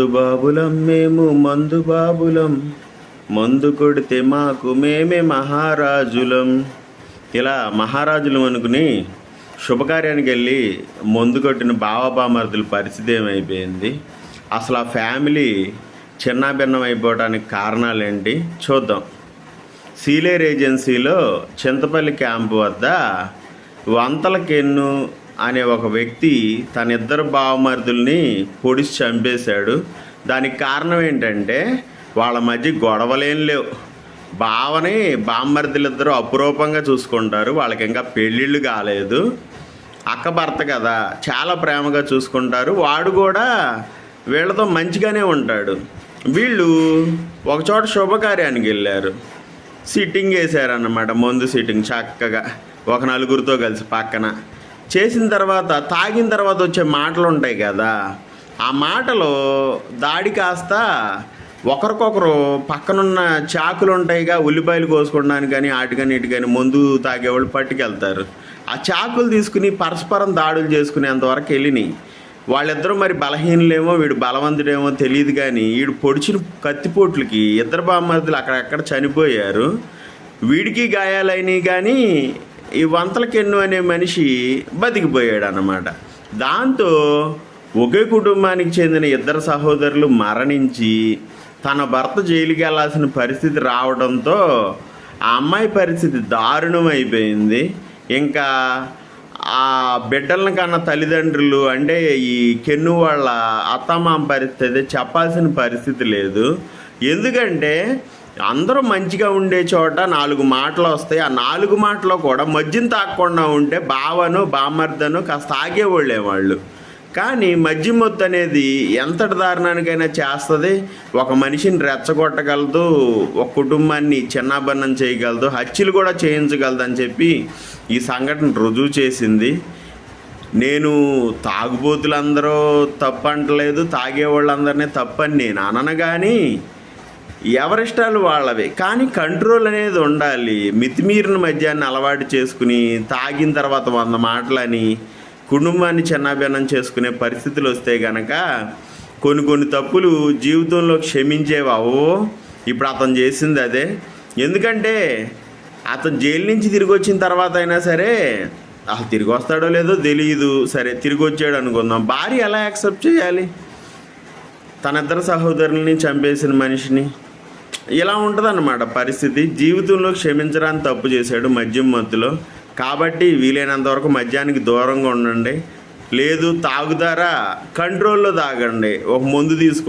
మత్తు బాబులం మేము మందు బాబులం, మందు కొడితే మాకు మేమే మహారాజులం. ఇలా మహారాజులం అనుకుని శుభకార్యానికి వెళ్ళి మందు కొట్టిన బావబామర్దుల పరిస్థితి ఏమైపోయింది, అసలు ఆ ఫ్యామిలీ చిన్నాభిన్నం అయిపోవడానికి కారణాలేంటి చూద్దాం. సీలేరు ఏజెన్సీలో చింతపల్లి క్యాంపు వద్ద వంతలకెన్ను అనే ఒక వ్యక్తి తన ఇద్దరు బావమరుదుల్ని పొడిచి చంపేశాడు. దానికి కారణం ఏంటంటే వాళ్ళ మధ్య గొడవలేం లేవు. బావని బామ్మర్దులిద్దరూ అపురూపంగా చూసుకుంటారు, వాళ్ళకి ఇంకా పెళ్ళిళ్ళు కాలేదు. అక్క భర్త కదా, చాలా ప్రేమగా చూసుకుంటారు. వాడు కూడా వీళ్ళతో మంచిగానే ఉంటాడు. వీళ్ళు ఒకచోట శుభకార్యానికి వెళ్ళారు, సిట్టింగ్ వేసారన్నమాట. మందు సిట్టింగ్ చక్కగా ఒక నలుగురితో కలిసి పక్కన చేసిన తర్వాత తాగిన తర్వాత వచ్చే మాటలు ఉంటాయి కదా, ఆ మాటలు దాడి కాస్త ఒకరికొకరు పక్కనున్న చాకులు ఉంటాయిగా, ఉల్లిపాయలు కోసుకోవడానికి కానీ వాటికని ఇటుకని మందు తాగేవాళ్ళు పట్టుకెళ్తారు. ఆ చాకులు తీసుకుని పరస్పరం దాడులు చేసుకునేంతవరకు వెళ్ళినాయి. వాళ్ళిద్దరూ మరి బలహీనులేమో వీడు బలవంతుడేమో తెలియదు, కానీ వీడు పొడిచిన కత్తిపోట్లకి ఇద్దరు బామ్మర్దులు అక్కడక్కడ చనిపోయారు. వీడికి గాయాలైనవి, కానీ ఈ వంతలకెన్ను అనే మనిషి బతికిపోయాడు అన్నమాట. దాంతో ఒకే కుటుంబానికి చెందిన ఇద్దరు సహోదరులు మరణించి తన భర్త జైలుకి వెళ్ళాల్సిన పరిస్థితి రావడంతో ఆ అమ్మాయి పరిస్థితి దారుణం అయిపోయింది. ఇంకా ఆ బిడ్డలను కన్నా తల్లిదండ్రులు అంటే ఈ కెన్ను వాళ్ళ అత్తమామ పరిస్థితి చెప్పాల్సిన పరిస్థితి లేదు. ఎందుకంటే అందరూ మంచిగా ఉండే చోట 4 మాటలు వస్తాయి. ఆ 4 మాటలో కూడా మద్యం తాగకుండా ఉంటే బావను బామ్మర్దను కాస్త తాగేవాళ్ళే వాళ్ళు. కానీ మద్యం మొత్తు అనేది ఎంతటి దారుణానికైనా చేస్తుంది. ఒక మనిషిని రెచ్చగొట్టగలదు, ఒక కుటుంబాన్ని చిన్నాభిన్నం చేయగలదు, హత్యలు కూడా చేయించగలదు అని చెప్పి ఈ సంఘటన రుజువు చేసింది. నేను తాగుబోతులందరూ తప్పు అంటలేదు, తాగేవాళ్ళందరినీ తప్పని నేను అనను, కానీ ఎవరిష్టాలు వాళ్ళవి. కానీ కంట్రోల్ అనేది ఉండాలి. మితిమీరిన మద్యాన్ని అలవాటు చేసుకుని తాగిన తర్వాత 100 మాటలని కుటుంబాన్ని చిన్నాభిన్నం చేసుకునే పరిస్థితులు వస్తే గనక కొన్ని తప్పులు జీవితంలో క్షమించేవి అవో. ఇప్పుడు అతను చేసింది అదే. ఎందుకంటే అతను జైలు నుంచి తిరిగి వచ్చిన తర్వాత అయినా సరే, అసలు తిరిగి వస్తాడో లేదో తెలియదు, సరే తిరిగి వచ్చాడు అనుకుందాం, భార్య ఎలా యాక్సెప్ట్ చేయాలి తన ఇద్దరు సహోదరుల్ని చంపేసిన మనిషిని? ఇలా ఉంటుందన్నమాట పరిస్థితి. జీవితంలో క్షమించడానికి తప్పు చేశాడు మద్యం మత్తులో. కాబట్టి వీలైనంత వరకు మద్యానికి దూరంగా ఉండండి. లేదు తాగుతారా, కంట్రోల్లో తాగండి, ఒక మందు తీసుకో.